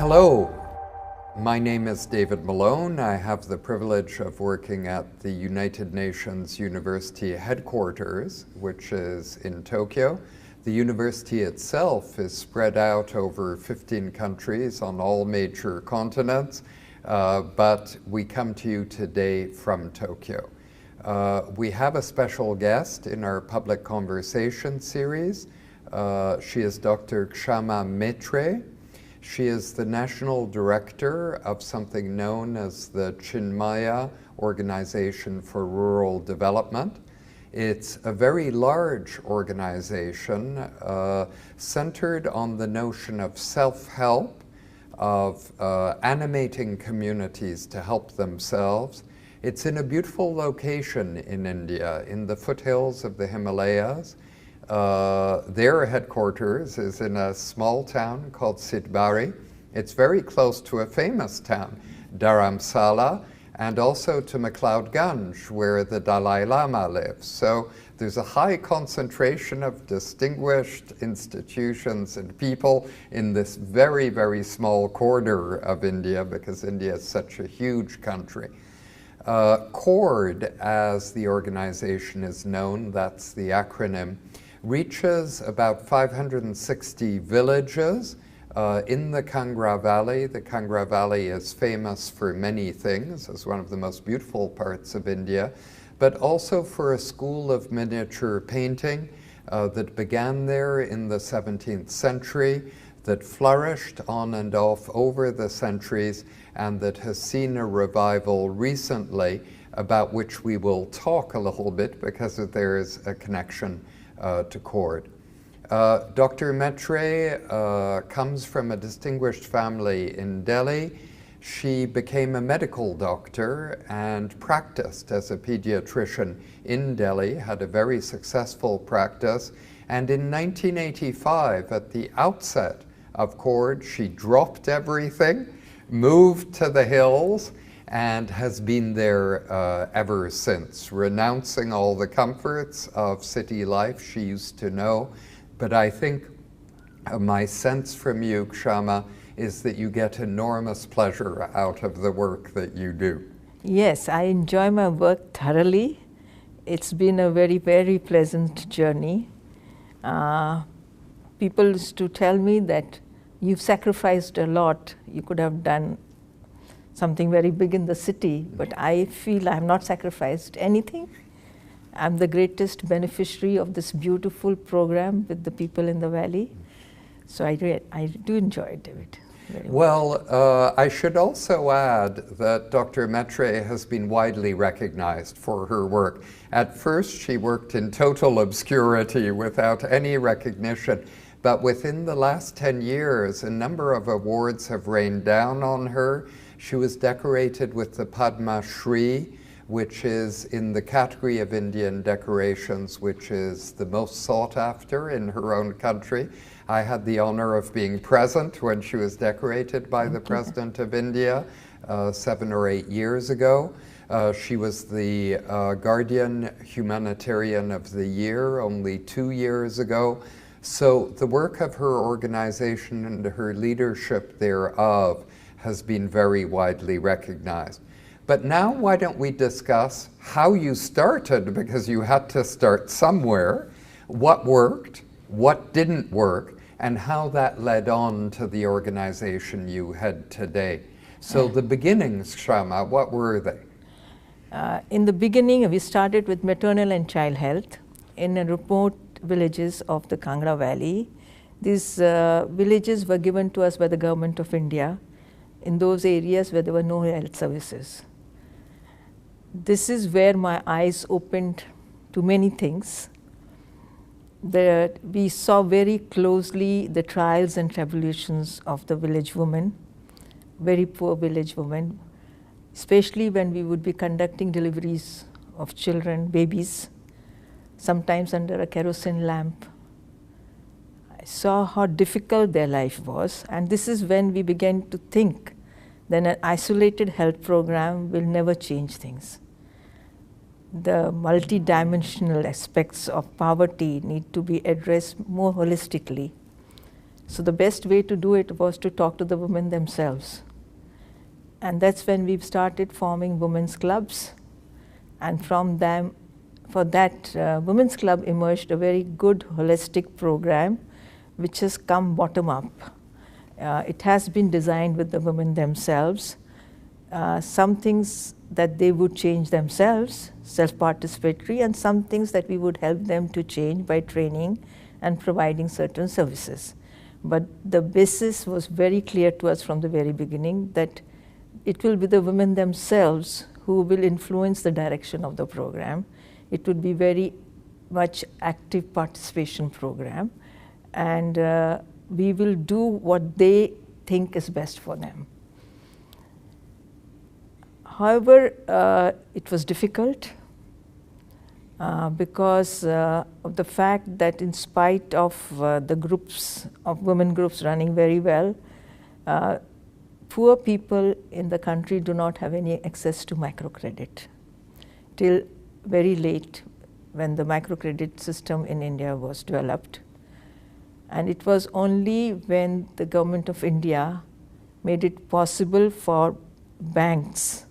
Hello, my name is David Malone. I have the privilege of working at the United Nations University headquarters, which is in Tokyo. The university itself is spread out over 15 countries on all major continents, but we come to you today from Tokyo. We have a special guest in our public conversation series. She is Dr. Kshama Metre. She is the National Director of something known as the Chinmaya Organization for Rural Development. It's a very large organization centered on the notion of self-help, of animating communities to help themselves. It's in a beautiful location in India, in the foothills of the Himalayas. Their headquarters is in a small town called Sidbari. It's very close to a famous town, Dharamsala, and also to McLeod-Ganj, where the Dalai Lama lives. So there's a high concentration of distinguished institutions and people in this very, very small corner of India, because India is such a huge country. CORD, as the organization is known, that's the acronym, reaches about 560 villages in the Kangra Valley. The Kangra Valley is famous for many things, as one of the most beautiful parts of India, but also for a school of miniature painting that began there in the 17th century, that flourished on and off over the centuries, and that has seen a revival recently, about which we will talk a little bit because there is a connection to CORD. Dr. Metre comes from a distinguished family in Delhi. She became a medical doctor and practiced as a pediatrician in Delhi, had a very successful practice, and in 1985, at the outset of CORD, she dropped everything, moved to the hills, and has been there ever since, renouncing all the comforts of city life she used to know. But I think my sense from you, Kshama, is that you get enormous pleasure out of the work that you do. Yes, I enjoy my work thoroughly. It's been a very, very pleasant journey. People used to tell me that you've sacrificed a lot. You could have done something very big in the city, but I feel I have not sacrificed anything. I'm the greatest beneficiary of this beautiful program with the people in the valley. So I do enjoy it, David. Well, I should also add that Dr. Metre has been widely recognized for her work. At first, she worked in total obscurity without any recognition. But within the last 10 years, a number of awards have rained down on her. She was decorated with the Padma Shri, which is in the category of Indian decorations, which is the most sought after in her own country. I had the honor of being present when she was decorated by the President of India 7 or 8 years ago. She was the Guardian Humanitarian of the Year only 2 years ago. So the work of her organization and her leadership thereof has been very widely recognized. But now why don't we discuss how you started, because you had to start somewhere, what worked, what didn't work, and how that led on to the organization you head today. So the beginnings, Kshama, what were they? In the beginning, we started with maternal and child health in a remote villages of the Kangra Valley. These villages were given to us by the government of India in those areas where there were no health services. This is where my eyes opened to many things. We saw very closely the trials and tribulations of the village women, very poor village women, especially when we would be conducting deliveries of children, babies, sometimes under a kerosene lamp. I saw how difficult their life was, and this is when we began to think that an isolated health program will never change things. The multidimensional aspects of poverty need to be addressed more holistically. So the best way to do it was to talk to the women themselves. And that's when we've started forming women's clubs. And from them, for that women's club emerged a very good holistic program which has come bottom up. It has been designed with the women themselves. Some things that they would change themselves, self-participatory, and some things that we would help them to change by training and providing certain services. But the basis was very clear to us from the very beginning that it will be the women themselves who will influence the direction of the program. It would be very much active participation program, and we will do what they think is best for them. However, it was difficult because of the fact that in spite of the groups of women groups running very well, poor people in the country do not have any access to microcredit till very late when the microcredit system in India was developed. And it was only when the government of India made it possible for banks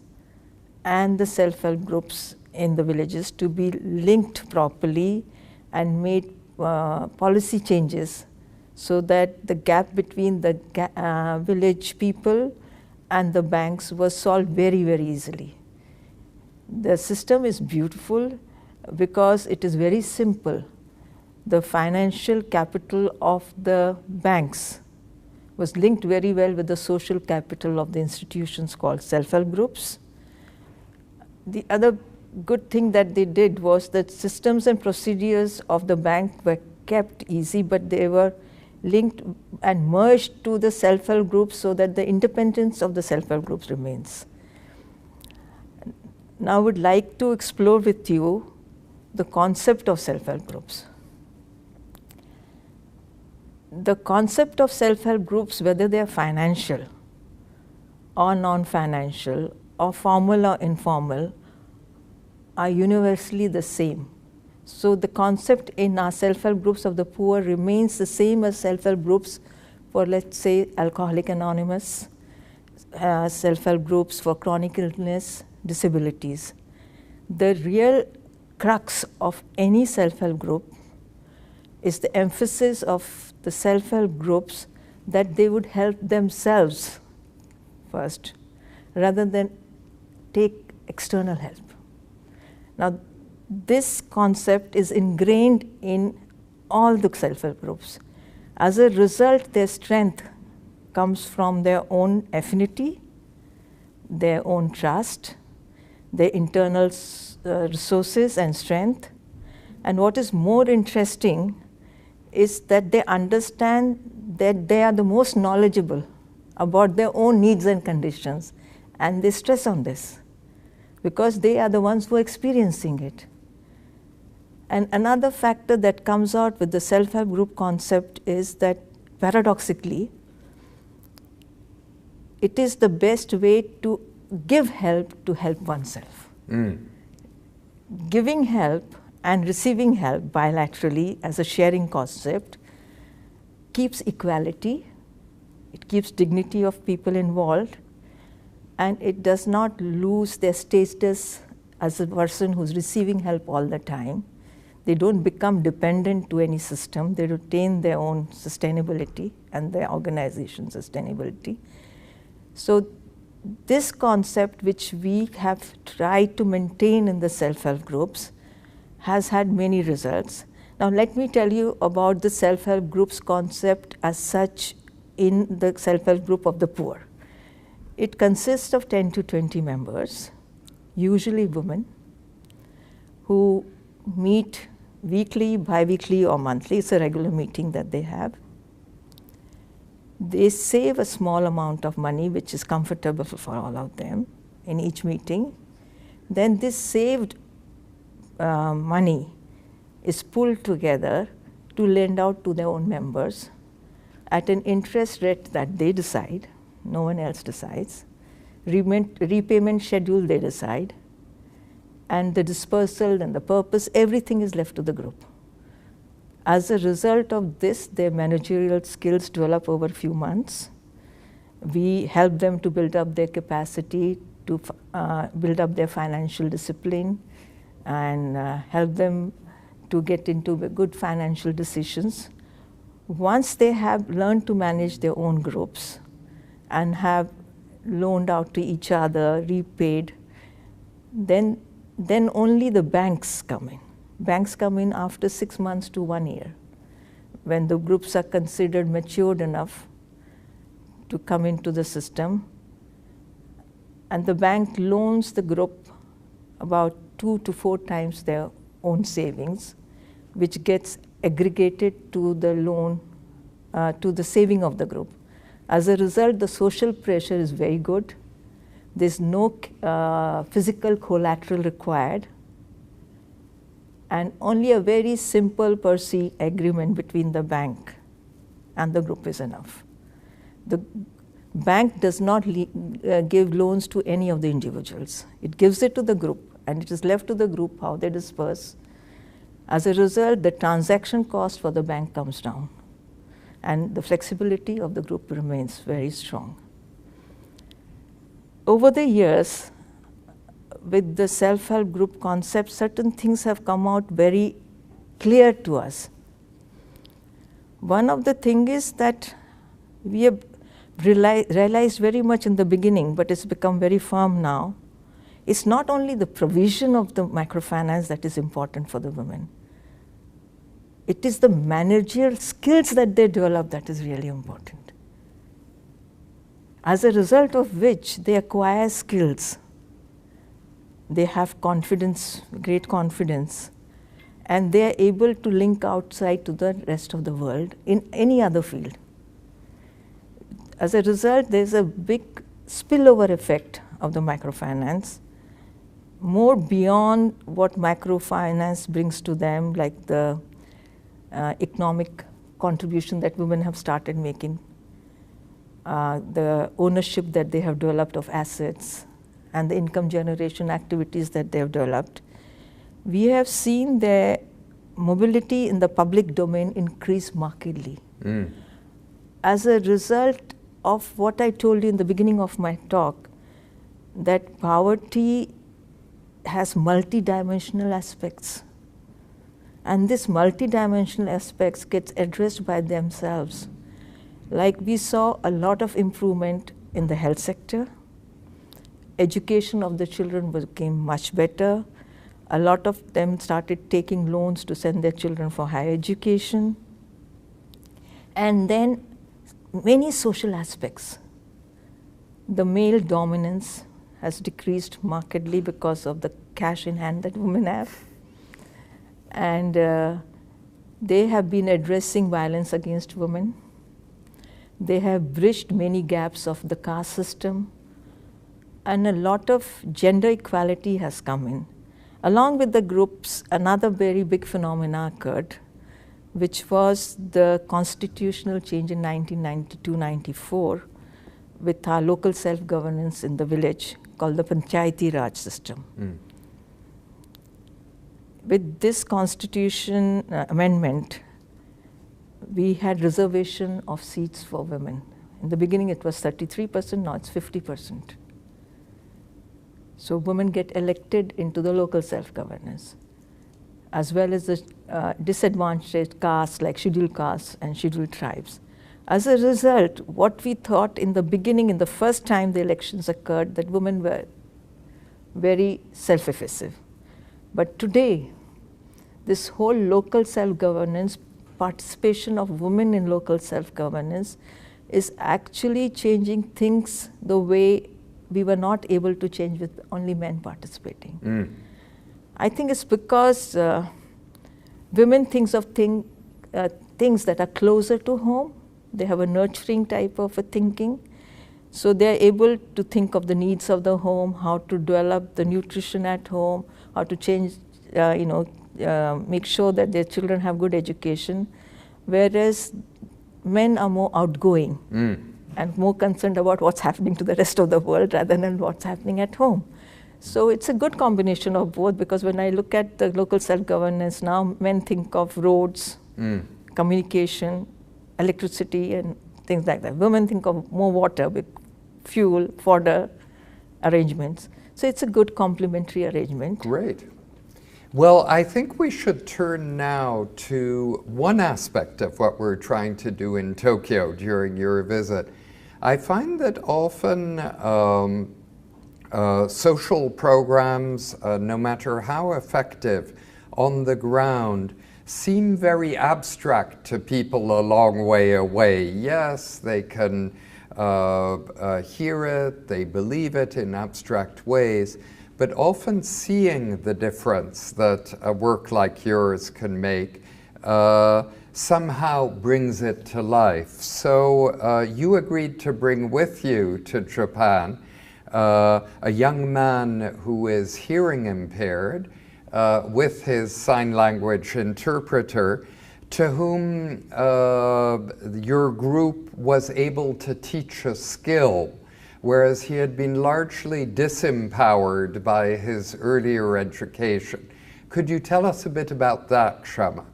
and the self-help groups in the villages to be linked properly and made policy changes so that the gap between the village people and the banks was solved very, very easily. The system is beautiful because it is very simple. The financial capital of the banks was linked very well with the social capital of the institutions called self-help groups. The other good thing that they did was that systems and procedures of the bank were kept easy, but they were linked and merged to the self-help groups so that the independence of the self-help groups remains. Now I would like to explore with you the concept of self-help groups. The concept of self-help groups, whether they are financial or non-financial or formal or informal, are universally the same. So the concept in our self-help groups of the poor remains the same as self-help groups for, let's say, Alcoholics Anonymous, self-help groups for chronic illness, disabilities. The real crux of any self-help group is the emphasis of the self-help groups that they would help themselves first rather than take external help. Now, this concept is ingrained in all the self-help groups. As a result, their strength comes from their own affinity, their own trust, their internal resources and strength. And what is more interesting is that they understand that they are the most knowledgeable about their own needs and conditions, and they stress on this because they are the ones who are experiencing it. And another factor that comes out with the self-help group concept is that, paradoxically, it is the best way to give help to help oneself. Giving help and receiving help bilaterally as a sharing concept keeps equality, it keeps dignity of people involved, and it does not lose their status as a person who's receiving help all the time. They don't become dependent to any system. They retain their own sustainability and their organization sustainability. So this concept, which we have tried to maintain in the self-help groups, has had many results. Now let me tell you about the self-help groups concept as such in the self-help group of the poor. It consists of 10 to 20 members, usually women, who meet weekly, bi-weekly or monthly. It's a regular meeting that they have. They save a small amount of money, which is comfortable for all of them in each meeting. Then this saved money is pulled together to lend out to their own members at an interest rate that they decide. No one else decides. Repayment schedule they decide. And the dispersal and the purpose, everything is left to the group. As a result of this, their managerial skills develop over a few months. We help them to build up their capacity, to build up their financial discipline, and help them to get into good financial decisions. Once they have learned to manage their own groups and have loaned out to each other, repaid, then only the banks come in. Banks come in after 6 months to 1 year, when the groups are considered matured enough to come into the system. And the bank loans the group about 2 to 4 times their own savings, which gets aggregated to the loan, to the saving of the group. As a result, the social pressure is very good. There's no physical collateral required, and only a very simple per se agreement between the bank and the group is enough. The bank does not give loans to any of the individuals. It gives it to the group, and it is left to the group how they disperse. As a result, the transaction cost for the bank comes down, and the flexibility of the group remains very strong. Over the years, with the self-help group concept, certain things have come out very clear to us. One of the things is that we have realized very much in the beginning, but it's become very firm now. It's not only the provision of the microfinance that is important for the women. It is the managerial skills that they develop that is really important. As a result of which they acquire skills. They have confidence, great confidence, and they are able to link outside to the rest of the world in any other field. As a result, there's a big spillover effect of the microfinance, more beyond what microfinance brings to them, like the economic contribution that women have started making, the ownership that they have developed of assets, and the income generation activities that they have developed. We have seen their mobility in the public domain increase markedly. As a result of what I told you in the beginning of my talk, that poverty has multidimensional aspects. And this multidimensional aspects gets addressed by themselves. Like we saw a lot of improvement in the health sector. Education of the children became much better. A lot of them started taking loans to send their children for higher education. And then many social aspects. The male dominance has decreased markedly because of the cash in hand that women have. And they have been addressing violence against women. They have bridged many gaps of the caste system. And a lot of gender equality has come in. Along with the groups, another very big phenomena occurred, which was the constitutional change in 1992-94 with our local self-governance in the village called the Panchayati Raj system. With this constitution amendment, we had reservation of seats for women. In the beginning it was 33%, now it's 50%. So women get elected into the local self-governance, as well as the disadvantaged castes like scheduled castes and scheduled tribes. As a result, what we thought in the beginning, in the first time the elections occurred, that women were very self-effacing. But today, this whole local self-governance, participation of women in local self-governance is actually changing things the way we were not able to change with only men participating. I think it's because women think of things that are closer to home. They have a nurturing type of a thinking. So they're able to think of the needs of the home, how to develop the nutrition at home, how to change, make sure that their children have good education. Whereas men are more outgoing and more concerned about what's happening to the rest of the world rather than what's happening at home. So it's a good combination of both, because when I look at the local self-governance now, men think of roads, communication, electricity, and things like that. Women think of more water with fuel, fodder arrangements. So it's a good complementary arrangement. Great. Well, I think we should turn now to one aspect of what we're trying to do in Tokyo during your visit. I find that often social programs, no matter how effective on the ground, seem very abstract to people a long way away. Yes, they can hear it, they believe it in abstract ways, but often seeing the difference that a work like yours can make somehow brings it to life. So you agreed to bring with you to Japan a young man who is hearing impaired with his sign language interpreter, to whom your group was able to teach a skill, whereas he had been largely disempowered by his earlier education. Could you tell us a bit about that, Kshama?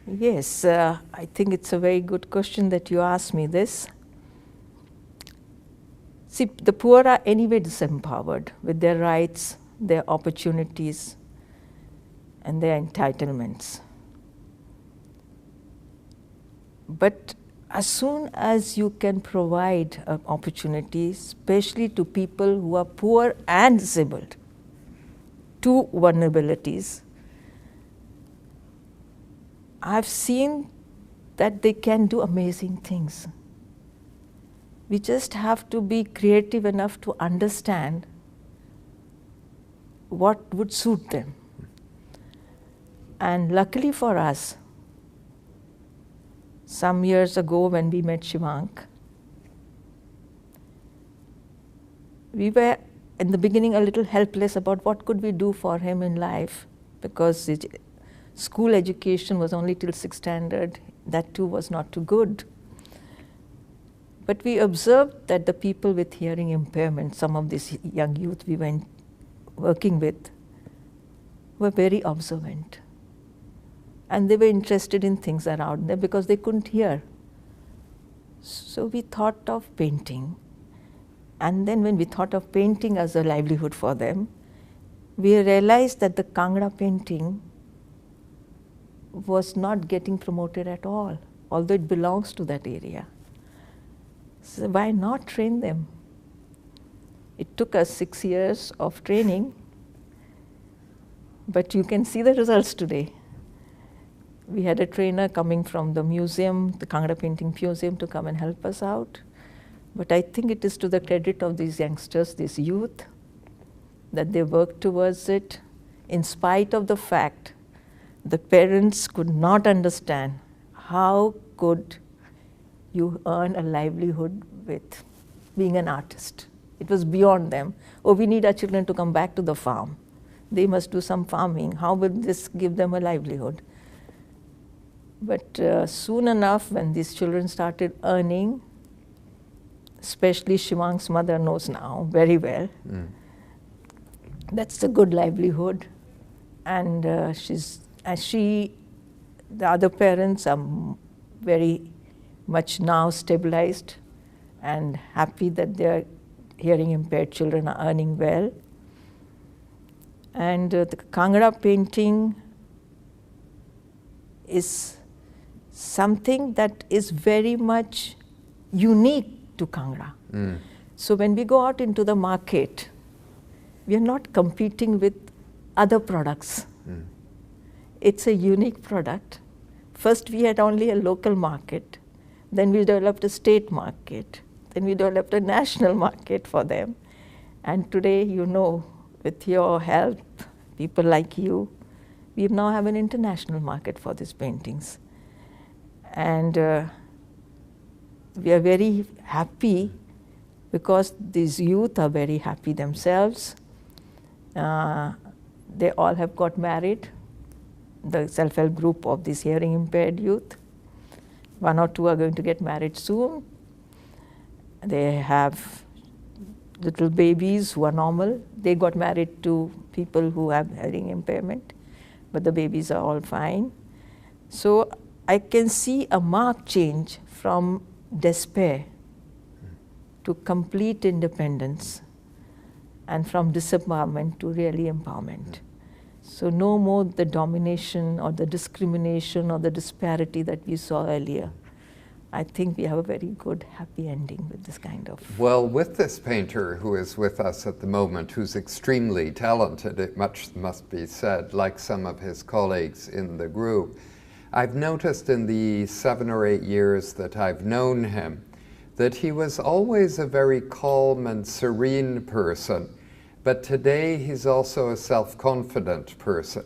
Yes, I think it's a very good question that you asked me this. See, the poor are anyway disempowered with their rights, their opportunities, and their entitlements. But as soon as you can provide opportunities, especially to people who are poor and disabled, two vulnerabilities, I've seen that they can do amazing things. We just have to be creative enough to understand what would suit them. And luckily for us, some years ago when we met Shivank, we were in the beginning a little helpless about what could we do for him in life, because his school education was only till 6th standard. That too was not too good. But we observed that the people with hearing impairment, some of this young youth we were working with, were very observant. And they were interested in things around them because they couldn't hear. So we thought of painting. And then when we thought of painting as a livelihood for them, we realized that the Kangra painting was not getting promoted at all, although it belongs to that area. So why not train them? It took us 6 years of training, but you can see the results today. We had a trainer coming from the museum, the Kangra Painting Museum, to come and help us out. But I think it is to the credit of these youngsters, this youth, that they worked towards it, in spite of the fact the parents could not understand how could you earn a livelihood with being an artist. It was beyond them. Oh, we need our children to come back to the farm. They must do some farming. How will this give them a livelihood? But soon enough, when these children started earning, especially Shivank's mother knows now very well, that's a good livelihood. And the other parents are very much now stabilized and happy that their hearing impaired children are earning well. And the Kangra painting is something that is very much unique to Kangra. So when we go out into the market, we are not competing with other products. It's a unique product. First we had only a local market, then we developed a state market, then we developed a national market for them. And today, you know, with your help, people like you, we now have an international market for these paintings. And we are very happy because these youth are very happy themselves. They all have got married, the self-help group of these hearing impaired youth. 1 or 2 are going to get married soon. They have little babies who are normal. They got married to people who have hearing impairment, but the babies are all fine. So I can see a marked change from despair to complete independence, and from disempowerment to really empowerment. So no more the domination or the discrimination or the disparity that we saw earlier. I think we have a very good, happy ending with this kind of. Well, with this painter who is with us at the moment, who's extremely talented, it much must be said, like some of his colleagues in the group, I've noticed in the 7 or 8 years that I've known him, that he was always a very calm and serene person, but today he's also a self-confident person.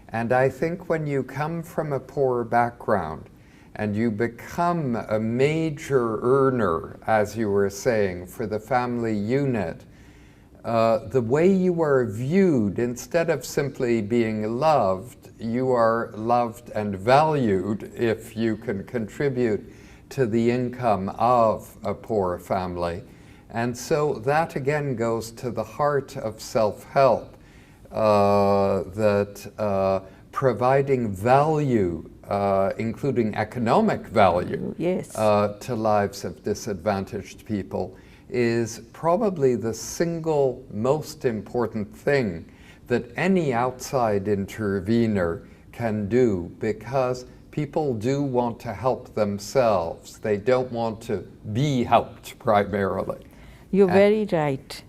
And I think when you come from a poor background, and you become a major earner, as you were saying, for the family unit, the way you are viewed, instead of simply being loved, you are loved and valued if you can contribute to the income of a poor family. And so that again goes to the heart of self-help, that providing value, including economic value, yes, to lives of disadvantaged people, is probably the single most important thing that any outside intervener can do, because people do want to help themselves. They don't want to be helped primarily. You're very right.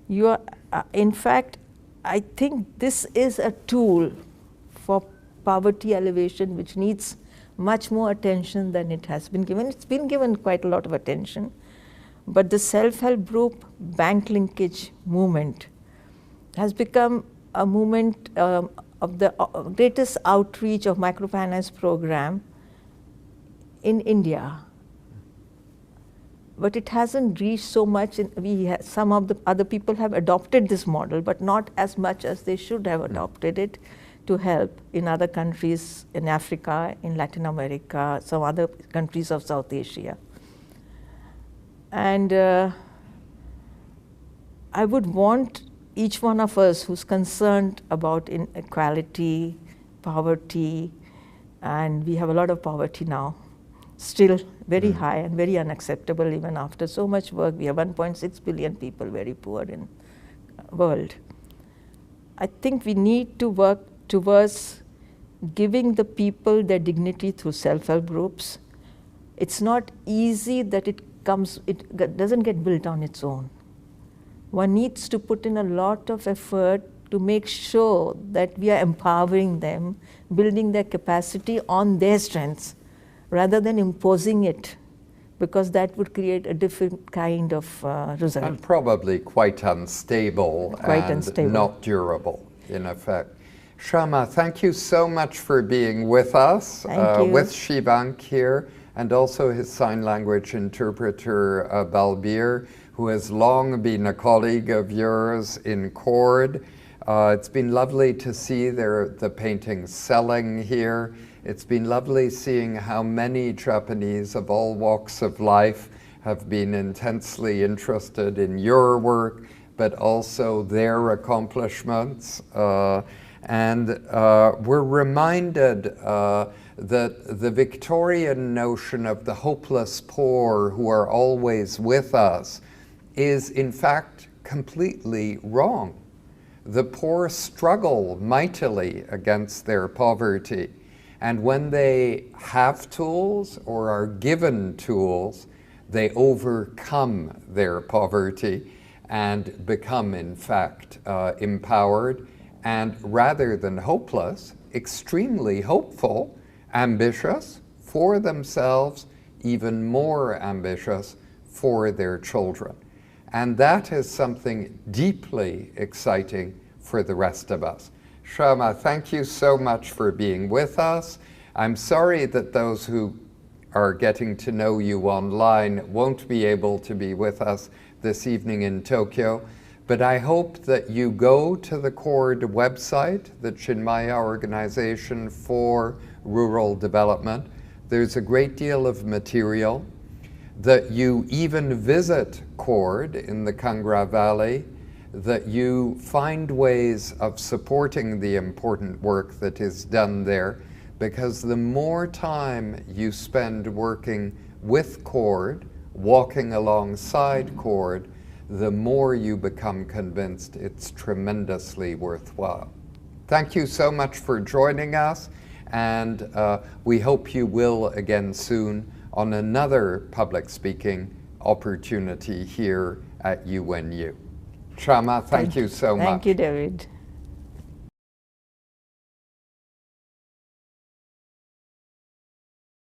You are, in fact, I think this is a tool for poverty elevation which needs much more attention than it has been given. It's been given quite a lot of attention, but the self-help group bank linkage movement has become a movement of the greatest outreach of microfinance program in India. But it hasn't reached so much. Some of the other people have adopted this model, but not as much as they should have adopted it to help in other countries, in Africa, in Latin America, some other countries of South Asia. And I would want each one of us who's concerned about inequality, poverty, and we have a lot of poverty now, still very high and very unacceptable even after so much work. We have 1.6 billion people very poor in the world. I think we need to work towards giving the people their dignity through self-help groups. It's not easy that it doesn't get built on its own. One needs to put in a lot of effort to make sure that we are empowering them, building their capacity on their strengths, rather than imposing it, because that would create a different kind of result. And probably quite unstable and not durable, in effect. Kshama, thank you so much for being with us, with Shivank here, and also his sign language interpreter, Balbir, who has long been a colleague of yours in Cord. It's been lovely to see the paintings selling here. It's been lovely seeing how many Japanese of all walks of life have been intensely interested in your work, but also their accomplishments. And we're reminded that the Victorian notion of the hopeless poor who are always with us is in fact completely wrong. The poor struggle mightily against their poverty, and when they have tools or are given tools, they overcome their poverty and become in fact empowered, and rather than hopeless, extremely hopeful, ambitious for themselves, even more ambitious for their children. And that is something deeply exciting for the rest of us. Kshama, thank you so much for being with us. I'm sorry that those who are getting to know you online won't be able to be with us this evening in Tokyo, but I hope that you go to the Cord website, the Chinmaya Organization for Rural Development. There's a great deal of material, that you even visit Cord in the Kangra Valley, that you find ways of supporting the important work that is done there, because the more time you spend working with cord, walking alongside cord, the more you become convinced it's tremendously worthwhile. Thank you so much for joining us, and we hope you will again soon on another public speaking opportunity here at UNU. Kshama, thank you so much. Thank you, David.